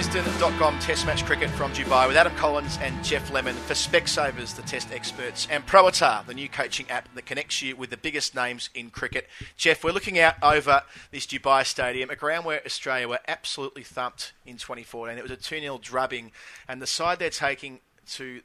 Wisden.com Test Match Cricket from Dubai with Adam Collins and Jeff Lemon for Specsavers, the test experts, and Proatar, the new coaching app that connects you with the biggest names in cricket. Jeff, we're looking out over this Dubai stadium, a ground where Australia were absolutely thumped in 2014. It was a 2-0 drubbing, and the side they're taking to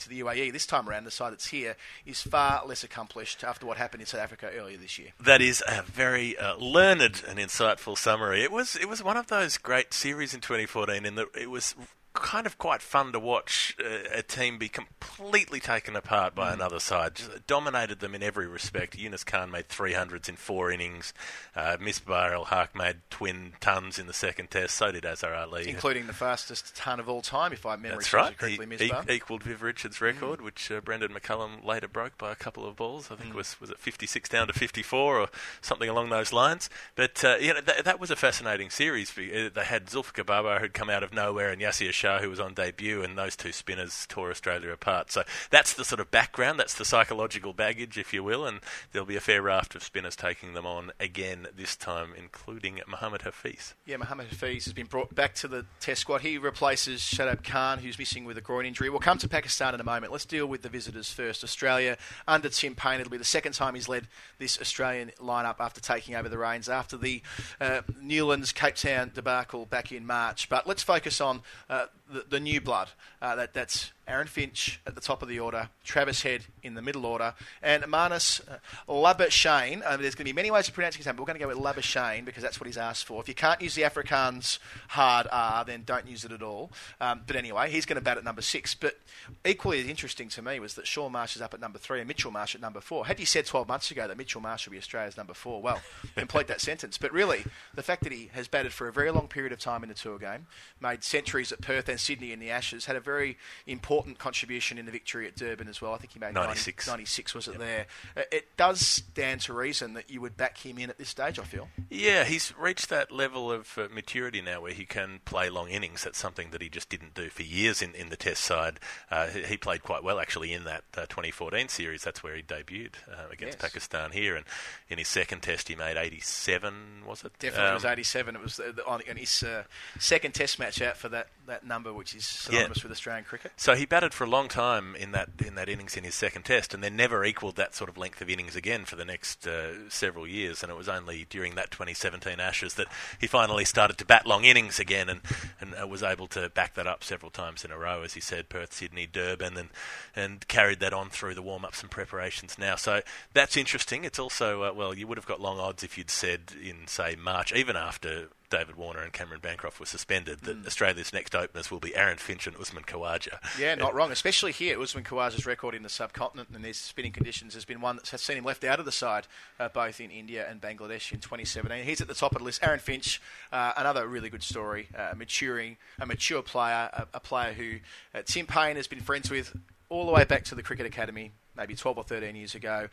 the UAE this time around, the side that's here, is far less accomplished after what happened in South Africa earlier this year. That is a very learned and insightful summary. It was one of those great series in 2014 in that it was kind of quite fun to watch a team be completely taken apart by another side. Just dominated them in every respect. Yunus Khan made 300s in 4 innings. Misbah al-Haq made twin tons in the second test. So did Azhar Ali. Including the fastest ton of all time, if I remember correctly, Misbah. Equalled Viv Richards' record, which Brendan McCullum later broke by a couple of balls. I think it was it 56 down to 54 or something along those lines. But that was a fascinating series. They had Zulfikar Babar, who'd come out of nowhere, and Yasir Shah, who was on debut, and those two spinners tore Australia apart. So that's the sort of background, that's the psychological baggage, if you will, and there'll be a fair raft of spinners taking them on again this time, including Mohammad Hafiz. Yeah, Mohammad Hafiz has been brought back to the Test squad. He replaces Shadab Khan, who's missing with a groin injury. We'll come to Pakistan in a moment. Let's deal with the visitors first. Australia under Tim Paine. It'll be the second time he's led this Australian lineup after taking over the reins after the Newlands Cape Town debacle back in March. But let's focus on the new blood. That's Aaron Finch at the top of the order, Travis Head in the middle order, and Marnus Labuschagne. There's going to be many ways of pronouncing his name, but we're going to go with Labuschagne because that's what he's asked for. If you can't use the Afrikaans hard R, then don't use it at all. But anyway, he's going to bat at number 6. But equally as interesting to me was that Shaun Marsh is up at number 3 and Mitchell Marsh at number 4. Had you said 12 months ago that Mitchell Marsh would be Australia's number 4, well, complete that sentence. But really, the fact that he has batted for a very long period of time in the tour game, made centuries at Perth and Sydney in the Ashes, had a very important contribution in the victory at Durban as well. I think he made 96 was it there. It does stand to reason that you would back him in at this stage, I feel. Yeah, he's reached that level of maturity now where he can play long innings. That's something that he just didn't do for years in the Test side. He played quite well actually in that 2014 series. That's where he debuted against Pakistan here, and in his second Test he made 87, was it? Definitely it was 87. It was on his second Test match out for that number, which is synonymous with Australian cricket. So he batted for a long time in that innings in his second Test, and then never equalled that sort of length of innings again for the next several years. And it was only during that 2017 Ashes that he finally started to bat long innings again, and was able to back that up several times in a row, as he said, Perth, Sydney, Durban, and carried that on through the warm-ups and preparations now. So that's interesting. It's also, you would have got long odds if you'd said in, say, March, even after David Warner and Cameron Bancroft were suspended, that Australia's next openers will be Aaron Finch and Usman Khawaja. Yeah, not wrong, especially here. Usman Khawaja's record in the subcontinent and these spinning conditions has been one that has seen him left out of the side, both in India and Bangladesh in 2017. He's at the top of the list. Aaron Finch, another really good story, a mature player, a player who Tim Paine has been friends with all the way back to the Cricket Academy, maybe 12 or 13 years ago.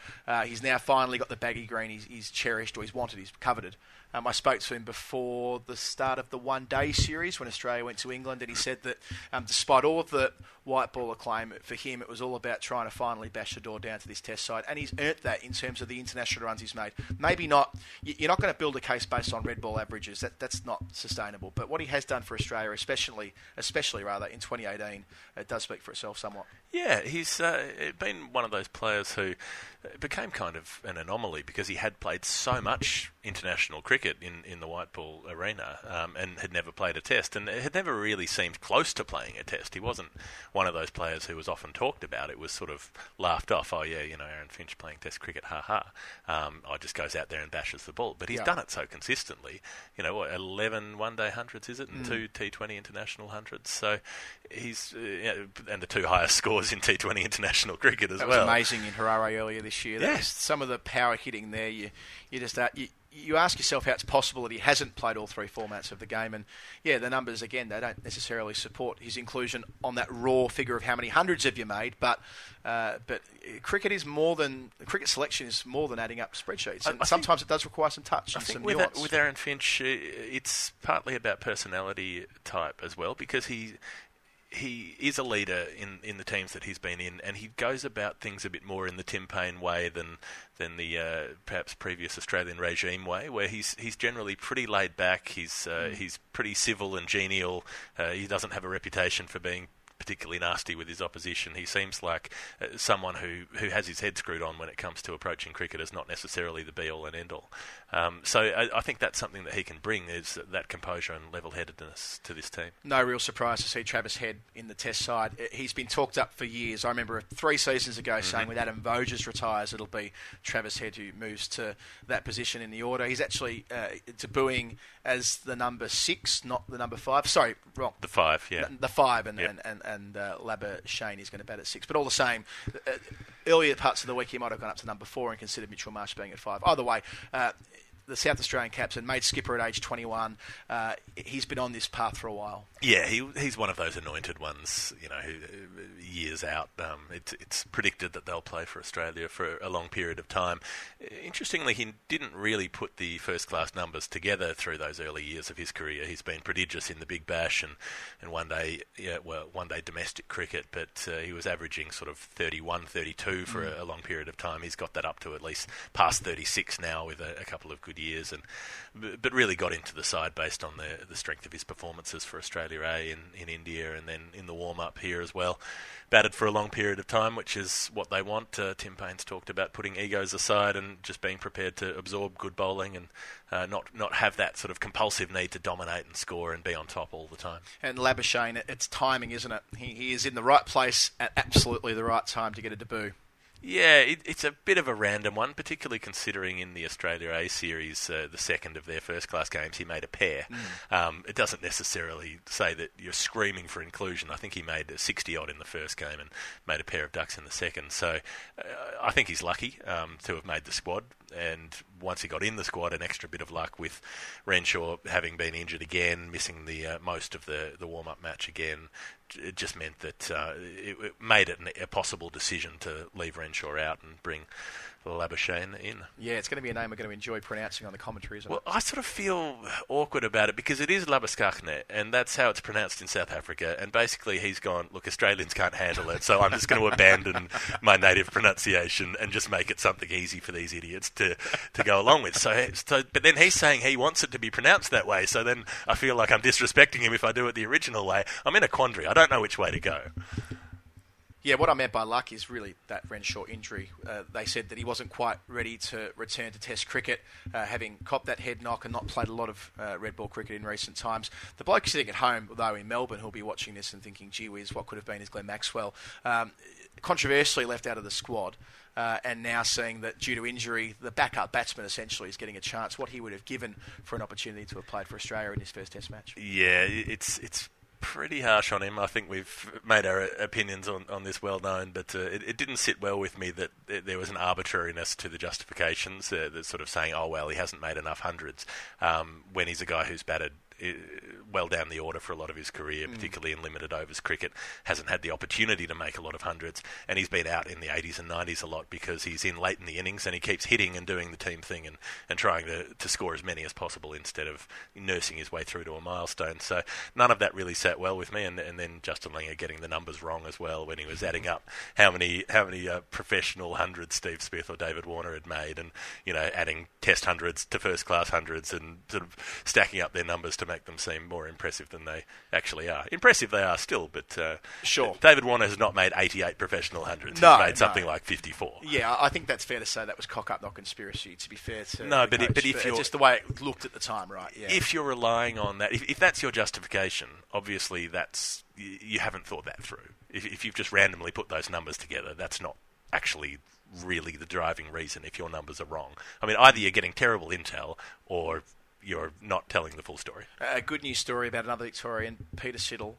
He's now finally got the baggy green he's cherished, or he's wanted, he's coveted. I spoke to him before the start of the one-day series when Australia went to England, and he said that despite all of the white ball acclaim, for him it was all about trying to finally bash the door down to this Test side, and he's earned that in terms of the international runs he's made. Maybe not, you're not going to build a case based on red ball averages, that's not sustainable, but what he has done for Australia, especially in 2018, it does speak for itself somewhat. Yeah, he's been one of those players who became kind of an anomaly because he had played so much international cricket in the white ball arena and had never played a Test, and had never really seemed close to playing a Test. He wasn't one of those players who was often talked about. It was sort of laughed off. Oh yeah, Aaron Finch playing Test cricket, just goes out there and bashes the ball. But he's done it so consistently. 11 one-day hundreds, is it, and 2 T20 international hundreds. So he's and the 2 highest scores in T20 international cricket as well. That was amazing in Harare earlier this year. Yes, some of the power hitting there. You ask yourself how it's possible that he hasn't played all 3 formats of the game, and the numbers again, they don't necessarily support his inclusion on that raw figure of how many hundreds have you made. But cricket selection is more than adding up spreadsheets, and sometimes it does require some touch and some nuance. With Aaron Finch, it's partly about personality type as well, because he is a leader in the teams that he's been in, and he goes about things a bit more in the Tim Paine way than the perhaps previous Australian regime way, where he's generally pretty laid back. He's pretty civil and genial. He doesn't have a reputation for being particularly nasty with his opposition. He seems like someone who has his head screwed on when it comes to approaching cricket, as not necessarily the be-all and end-all. So I think that's something that he can bring, is that composure and level-headedness to this team. No real surprise to see Travis Head in the Test side. He's been talked up for years. I remember 3 seasons ago saying when Adam Voges retires, it'll be Travis Head who moves to that position in the order. He's actually debuting as the number 6, not the number 5. Sorry, wrong. The 5, yeah. The 5, and Labuschagne is going to bat at 6. But all the same, earlier parts of the week he might have gone up to number 4 and considered Mitchell Marsh being at 5. Either way, the South Australian captain, made skipper at age 21. He's been on this path for a while. Yeah, he's one of those anointed ones, who years out. It's predicted that they'll play for Australia for a long period of time. Interestingly, he didn't really put the first-class numbers together through those early years of his career. He's been prodigious in the Big Bash and one day domestic cricket, but he was averaging sort of 31, 32 for a long period of time. He's got that up to at least past 36 now with a couple of good years, but really got into the side based on the strength of his performances for Australia A in India, and then in the warm-up here as well. Batted for a long period of time, which is what they want. Tim Paine's talked about putting egos aside and just being prepared to absorb good bowling and not have that sort of compulsive need to dominate and score and be on top all the time. And Labuschagne, it's timing, isn't it? He is in the right place at absolutely the right time to get a debut. Yeah, it's a bit of a random one, particularly considering in the Australia A series, the second of their first-class games, he made a pair. It doesn't necessarily say that you're screaming for inclusion. I think he made a 60-odd in the first game and made a pair of ducks in the second. So I think he's lucky to have made the squad. And once he got in the squad, an extra bit of luck with Renshaw having been injured again, missing the most of the warm-up match again. It just meant that it made it a possible decision to leave Renshaw out and bring Labuschagne in. Yeah, it's going to be a name we're going to enjoy pronouncing on the commentary, isn't it? Well, I sort of feel awkward about it because it is Labuschagne, and that's how it's pronounced in South Africa. And basically he's gone, look, Australians can't handle it, so I'm just going to abandon my native pronunciation and just make it something easy for these idiots to go along with. But then he's saying he wants it to be pronounced that way, so then I feel like I'm disrespecting him if I do it the original way. I'm in a quandary. I don't know which way to go. Yeah, what I meant by luck is really that Renshaw injury. They said that he wasn't quite ready to return to Test cricket, having copped that head knock and not played a lot of red ball cricket in recent times. The bloke sitting at home, though, in Melbourne, who'll be watching this and thinking, gee whiz, what could have been is Glenn Maxwell, controversially left out of the squad. And now seeing that due to injury, the backup batsman essentially is getting a chance, what he would have given for an opportunity to have played for Australia in his first Test match. Yeah, it's pretty harsh on him. I think we've made our opinions on this well known, but it didn't sit well with me that there was an arbitrariness to the justifications, the sort of saying, oh, well, he hasn't made enough hundreds, when he's a guy who's batted well down the order for a lot of his career, particularly in limited overs cricket, hasn't had the opportunity to make a lot of hundreds, and he's been out in the 80s and 90s a lot because he's in late in the innings and he keeps hitting and doing the team thing and trying to score as many as possible instead of nursing his way through to a milestone. So none of that really sat well with me, and then Justin Langer getting the numbers wrong as well when he was adding up how many professional hundreds Steve Smith or David Warner had made, and adding Test hundreds to first class hundreds and sort of stacking up their numbers to make them seem more impressive than they actually are. Impressive they are still, but sure. David Warner has not made 88 professional hundreds. He's made something like 54. Yeah, I think that's fair to say that was cock up, not conspiracy, to be fair to but if you're just the way it looked at the time, right? Yeah. If you're relying on that, if that's your justification, obviously you haven't thought that through. If you've just randomly put those numbers together, that's not actually really the driving reason if your numbers are wrong. I mean, either you're getting terrible intel or you're not telling the full story. A good news story about another Victorian, Peter Siddle.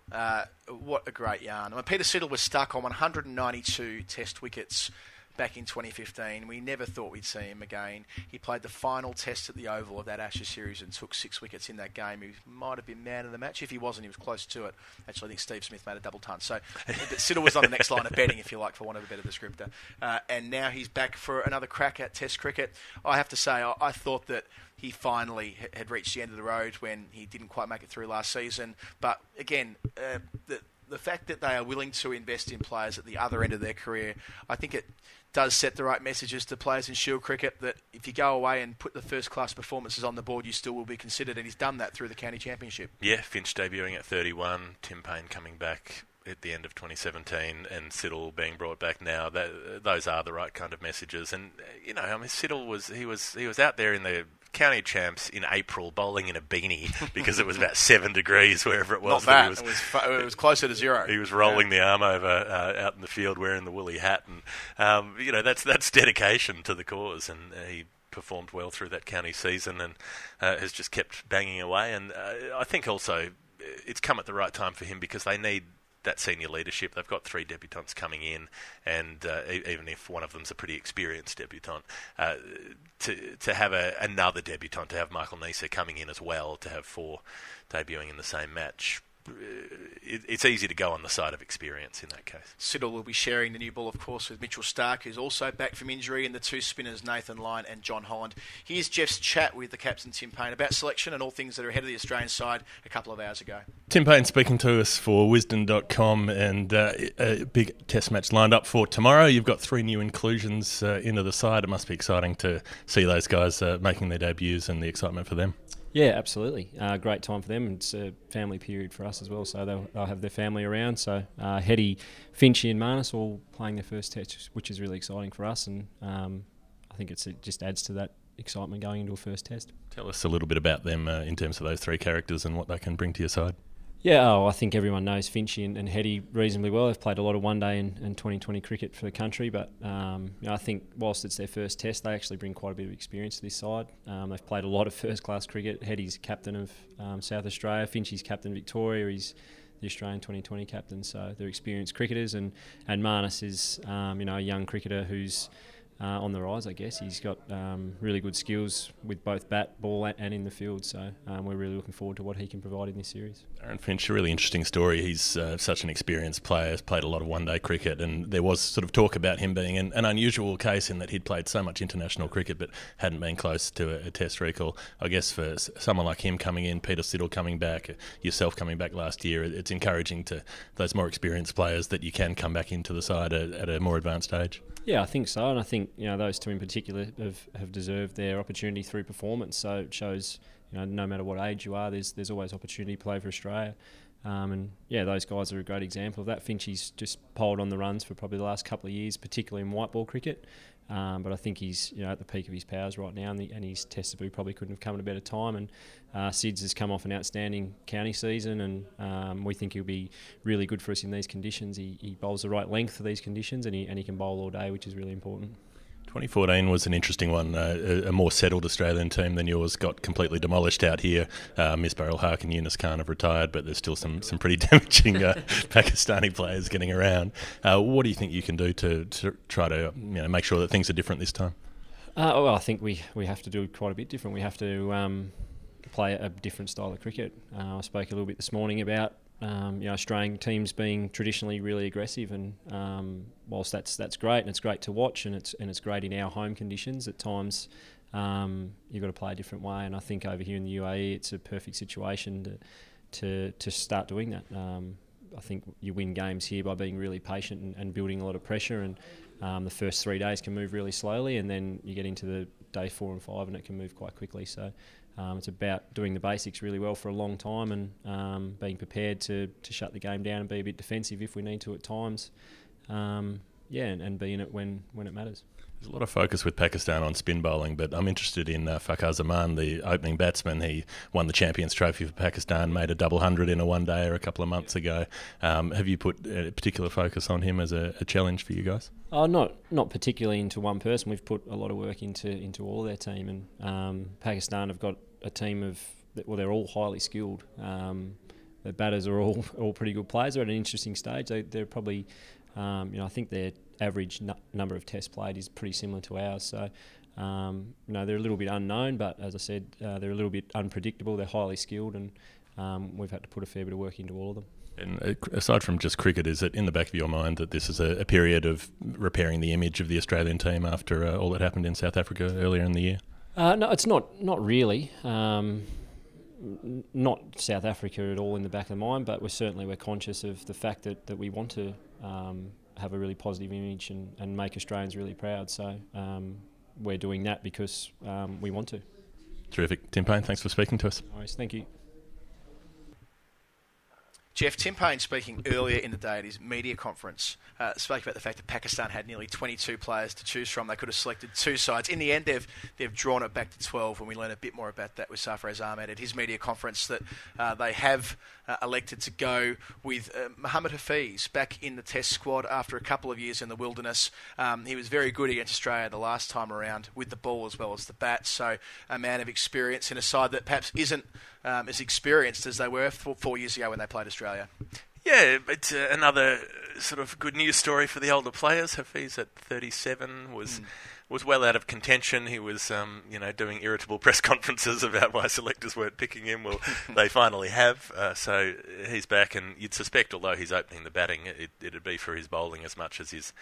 What a great yarn. I mean, Peter Siddle was stuck on 192 Test wickets back in 2015. We never thought we'd see him again. He played the final Test at the Oval of that Ashes series and took 6 wickets in that game. He might have been man of the match. If he wasn't, he was close to it. Actually, I think Steve Smith made a double ton. So Siddle was on the next line of betting, if you like, for want of a better descriptor. And now he's back for another crack at Test cricket. I have to say, I thought that he finally had reached the end of the road when he didn't quite make it through last season. But again, the the fact that they are willing to invest in players at the other end of their career, I think it does set the right messages to players in Shield cricket that if you go away and put the first-class performances on the board, you still will be considered, and he's done that through the county championship. Yeah, Finch debuting at 31, Tim Paine coming back at the end of 2017, and Siddle being brought back now. Those are the right kind of messages. And Siddle was out there in the county champs in April, bowling in a beanie because it was about 7 degrees wherever it was. Not that. It was closer to zero. He was rolling the arm over out in the field wearing the woolly hat, and that's dedication to the cause. And he performed well through that county season and has just kept banging away. And I think also it's come at the right time for him because they need that senior leadership. They've got 3 debutants coming in, and even if one of them's a pretty experienced debutant, to have another debutant, to have Michael Neser coming in as well, to have 4 debuting in the same match, it's easy to go on the side of experience in that case. Siddle will be sharing the new ball, of course, with Mitchell Stark, who's also back from injury, and the 2 spinners, Nathan Lyon and John Holland. Here's Jeff's chat with the captain, Tim Paine, about selection and all things that are ahead of the Australian side a couple of hours ago. Tim Paine speaking to us for Wisden.com, and a big test match lined up for tomorrow. You've got 3 new inclusions into the side. It must be exciting to see those guys making their debuts and the excitement for them. Yeah, absolutely. Great time for them. It's a family period for us as well, so they'll have their family around. So Hetty, Finch and Marsh all playing their first test, which is really exciting for us, and I think it just adds to that excitement going into a first test. Tell us a little bit about them in terms of those 3 characters and what they can bring to your side. Yeah, I think everyone knows Finch and Hetty reasonably well. They've played a lot of one-day and 2020 cricket for the country, but I think whilst it's their first test, they actually bring quite a bit of experience to this side. They've played a lot of first-class cricket. Hetty's captain of South Australia. Finch's captain of Victoria. He's the Australian 2020 captain, so they're experienced cricketers. And Marsh is a young cricketer who's on the rise, I guess. He's got really good skills with both bat, ball and in the field, so we're really looking forward to what he can provide in this series. Aaron Finch, a really interesting story. He's such an experienced player, has played a lot of one-day cricket, and there was sort of talk about him being an unusual case in that he'd played so much international cricket but hadn't been close to a test recall. I guess for someone like him coming in, Peter Siddle coming back, yourself coming back last year, it's encouraging to those more experienced players that you can come back into the side at a more advanced age. Yeah, I think so, and I think those 2 in particular have deserved their opportunity through performance. So it shows no matter what age you are, there's always opportunity to play for Australia. Those guys are a great example of that. Finchie's just polled on the runs for probably the last couple of years, particularly in white ball cricket. But I think he's at the peak of his powers right now, and his test debut probably couldn't have come at a better time. And Sids has come off an outstanding county season, and we think he'll be really good for us in these conditions. He bowls the right length for these conditions, and he can bowl all day, which is really important. 2014 was an interesting one. A more settled Australian team than yours got completely demolished out here. Miss Barrel Hark and Yunus Khan have retired, but there's still some pretty damaging Pakistani players getting around. What do you think you can do to try to make sure that things are different this time? I think we have to do quite a bit different. We have to play a different style of cricket. I spoke a little bit this morning about Australian teams being traditionally really aggressive, and whilst that's great and it's great to watch and it's great in our home conditions, at times you've got to play a different way. And I think over here in the UAE, it's a perfect situation to start doing that. I think you win games here by being really patient and building a lot of pressure. And the first 3 days can move really slowly, and then you get into the day 4 and 5, and it can move quite quickly. So. It's about doing the basics really well for a long time, and being prepared to shut the game down and be a bit defensive if we need to at times. And be in it when it matters. There's a lot of focus with Pakistan on spin bowling, but I'm interested in Sarfaraz Ahmed, the opening batsman. He won the Champions Trophy for Pakistan, made a double hundred in a one-dayer a couple of months ago. Have you put a particular focus on him as a challenge for you guys? Not particularly into one person. We've put a lot of work into all their team, and Pakistan have got a team they're all highly skilled. The batters are all pretty good players. They're at an interesting stage. They're probably, I think their average number of tests played is pretty similar to ours. So, they're a little bit unknown, but as I said, they're a little bit unpredictable. They're highly skilled, and we've had to put a fair bit of work into all of them. And aside from just cricket, is it in the back of your mind that this is a period of repairing the image of the Australian team after all that happened in South Africa earlier in the year? No, it's not really. not South Africa at all in the back of the mind, but we're conscious of the fact that we want to have a really positive image and make Australians really proud. So we're doing that because we want to. Terrific. Tim Paine, thanks for speaking to us. No worries, thank you. Jeff, Tim Paine, speaking earlier in the day at his media conference, spoke about the fact that Pakistan had nearly 22 players to choose from. They could have selected two sides. In the end, they've drawn it back to 12, and we learn a bit more about that with Sarfaraz Ahmed at his media conference, that they have elected to go with Mohamed Hafiz back in the Test squad after a couple of years in the wilderness. He was very good against Australia the last time around with the ball as well as the bat, so a man of experience in a side that perhaps isn't as experienced as they were 4 years ago when they played Australia. Yeah, but another sort of good news story for the older players. Hafiz at 37 was well out of contention. He was, doing irritable press conferences about why selectors weren't picking him. Well, they finally have. So he's back, and you'd suspect, although he's opening the batting, it'd be for his bowling as much as his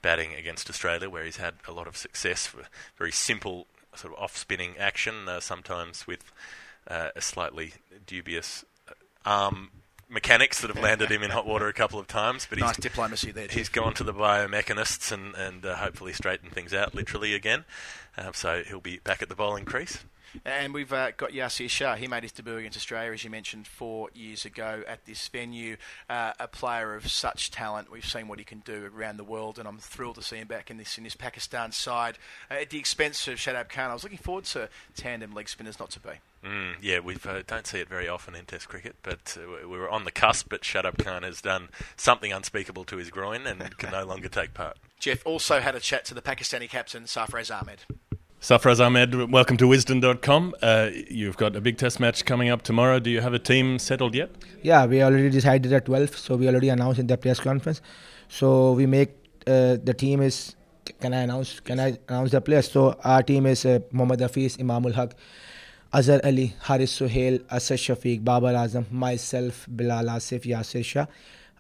batting against Australia, where he's had a lot of success for very simple sort of off-spinning action, sometimes with a slightly dubious arm mechanics that have landed him in hot water a couple of times. But nice diplomacy there, He's gone to the biomechanists and hopefully straightened things out literally again. So he'll be back at the bowling crease. And we've got Yasir Shah. He made his debut against Australia, as you mentioned, 4 years ago at this venue. A player of such talent. We've seen what he can do around the world, and I'm thrilled to see him back in this Pakistan side. At the expense of Shadab Khan, I was looking forward to tandem leg spinners, not to be. Yeah, we don't see it very often in Test cricket, but we were on the cusp. But Shadab Khan has done something unspeakable to his groin and can no longer take part. Jeff also had a chat to the Pakistani captain, Sarfaraz Ahmed. Sarfaraz Ahmed, welcome to Wisden.com. You've got a big Test match coming up tomorrow. Do you have a team settled yet? Yeah, we already decided at 12, so we already announced in the press conference. So we make the team is. Can I announce the players? So our team is Mohammad Hafiz, Imamul Haq, Azhar Ali, Haris Sohail, Asad Shafiq, Babar Azam, myself, Bilal Asif, Yasir Shah,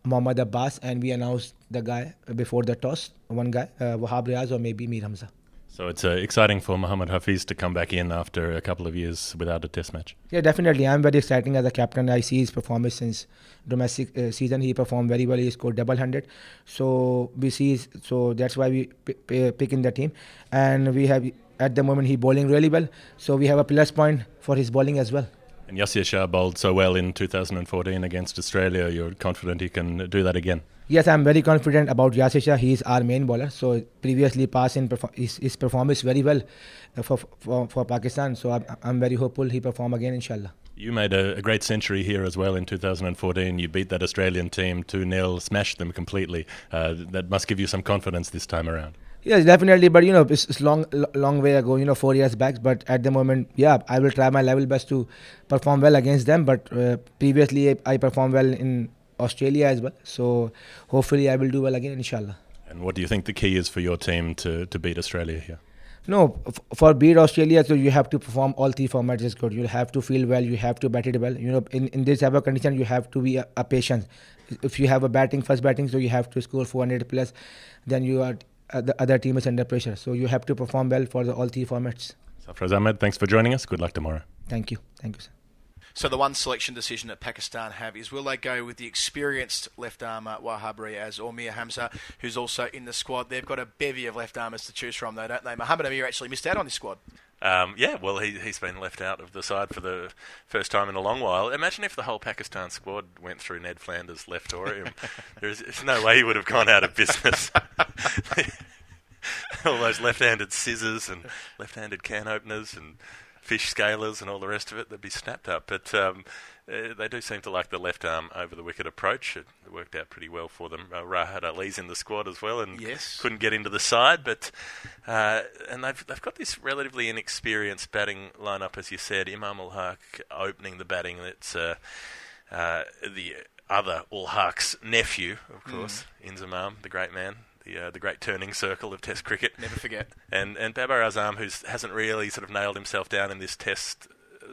Mohammad Abbas, and we announced the guy before the toss, one guy, Wahab Riaz or maybe Mir Hamza. So it's exciting for Mohammad Hafiz to come back in after a couple of years without a Test match. Yeah, definitely. I'm very exciting as a captain. I see his performance since domestic season. He performed very well. He scored double-handed. So we see. So that's why we pick in the team. And we have at the moment he bowling really well. So we have a plus point for his bowling as well. And Yasir Shah bowled so well in 2014 against Australia. You're confident he can do that again? Yes, I'm very confident about Yasir Shah. He is our main bowler. So previously past in his performance very well for Pakistan. So I'm very hopeful he perform again, inshallah. You made a great century here as well in 2014. You beat that Australian team 2-0, smashed them completely. That must give you some confidence this time around. Yes, definitely. But it's long way ago. 4 years back. But at the moment, yeah, I will try my level best to perform well against them. But previously, I performed well in Australia as well. So hopefully, I will do well again, inshallah. And what do you think the key is for your team to beat Australia here? No, for beat Australia, so you have to perform all three formats is good. You have to feel well. You have to bat it well. In this type of condition, you have to be a patient. If you have a first batting, so you have to score 400 plus, then you are. The other team is under pressure. So you have to perform well for all three formats. Sarfaraz Ahmed, thanks for joining us. Good luck tomorrow. Thank you. Thank you, sir. So the one selection decision that Pakistan have is, will they go with the experienced left-armer Wahab Riaz or Mir Hamza, who's also in the squad? They've got a bevy of left-armers to choose from, though, don't they? Mohamed Amir actually missed out on this squad. Well, he's been left out of the side for the first time in a long while. Imagine if the whole Pakistan squad went through Ned Flanders' leftorium. There's no way he would have gone out of business. All those left-handed scissors and left-handed can openers and fish scalers and all the rest of it, they'd be snapped up. But they do seem to like the left arm over the wicket approach. It worked out pretty well for them. Rahat Ali's in the squad as well and couldn't get into the side. But and they've got this relatively inexperienced batting lineup, as you said. Imam Haq opening the batting. It's the other Haq's nephew, of course, Inzamam, the great man. The great turning circle of Test cricket. Never forget. And Babar Azam, who hasn't really sort of nailed himself down in this Test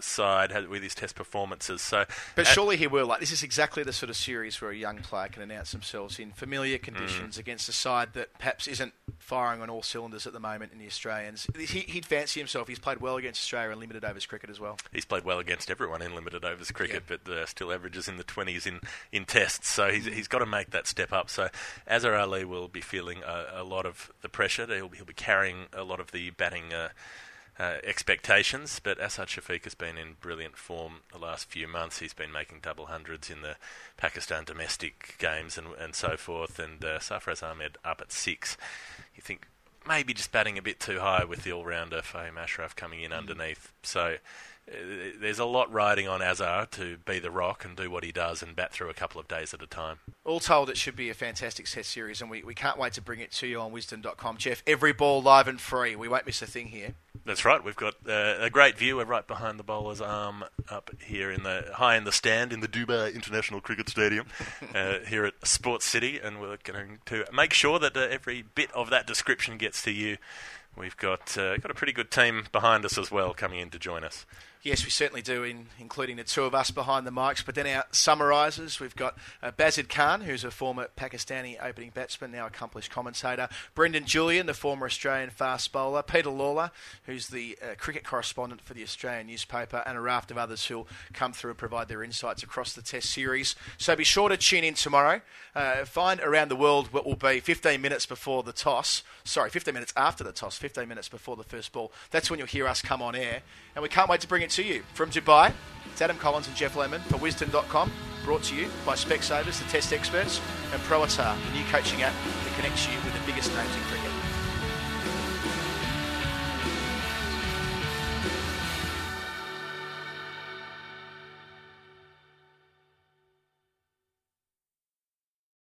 side with his Test performances. So, but surely he will. Like, this is exactly the sort of series where a young player can announce themselves in familiar conditions against a side that perhaps isn't firing on all cylinders at the moment in the Australians. He'd fancy himself. He's played well against Australia in limited overs cricket as well. He's played well against everyone in limited overs cricket, but still averages in the 20s in Tests. So he's got to make that step up. So Azhar Ali will be feeling a lot of the pressure. He'll be carrying a lot of the batting expectations, but Asad Shafiq has been in brilliant form the last few months. He's been making double hundreds in the Pakistan domestic games and so forth, and Sarfaraz Ahmed up at 6. You think maybe just batting a bit too high with the all-rounder Fahim Ashraf coming in underneath. So there's a lot riding on Azhar to be the rock and do what he does and bat through a couple of days at a time. All told, it should be a fantastic Test series, and we can't wait to bring it to you on wisdom.com. Jeff, every ball live and free. We won't miss a thing here. That's right. We've got a great view. We're right behind the bowler's arm up here high in the stand in the Dubai International Cricket Stadium here at Sports City, and we're going to make sure that every bit of that description gets to you. We've got a pretty good team behind us as well coming in to join us. Yes, we certainly do, including the two of us behind the mics. But then our summarisers, we've got Bazid Khan, who's a former Pakistani opening batsman, now accomplished commentator. Brendan Julian, the former Australian fast bowler. Peter Lawler, who's the cricket correspondent for the Australian newspaper, and a raft of others who'll come through and provide their insights across the Test series. So be sure to tune in tomorrow. Find Around the World what will be 15 minutes before the toss. Sorry, 15 minutes after the toss, 15 minutes before the first ball. That's when you'll hear us come on air. And we can't wait to bring it to you. From Dubai, it's Adam Collins and Jeff Lemon for Wisdom.com, brought to you by Specsavers, the Test experts, and ProAtar, the new coaching app that connects you with the biggest names in cricket.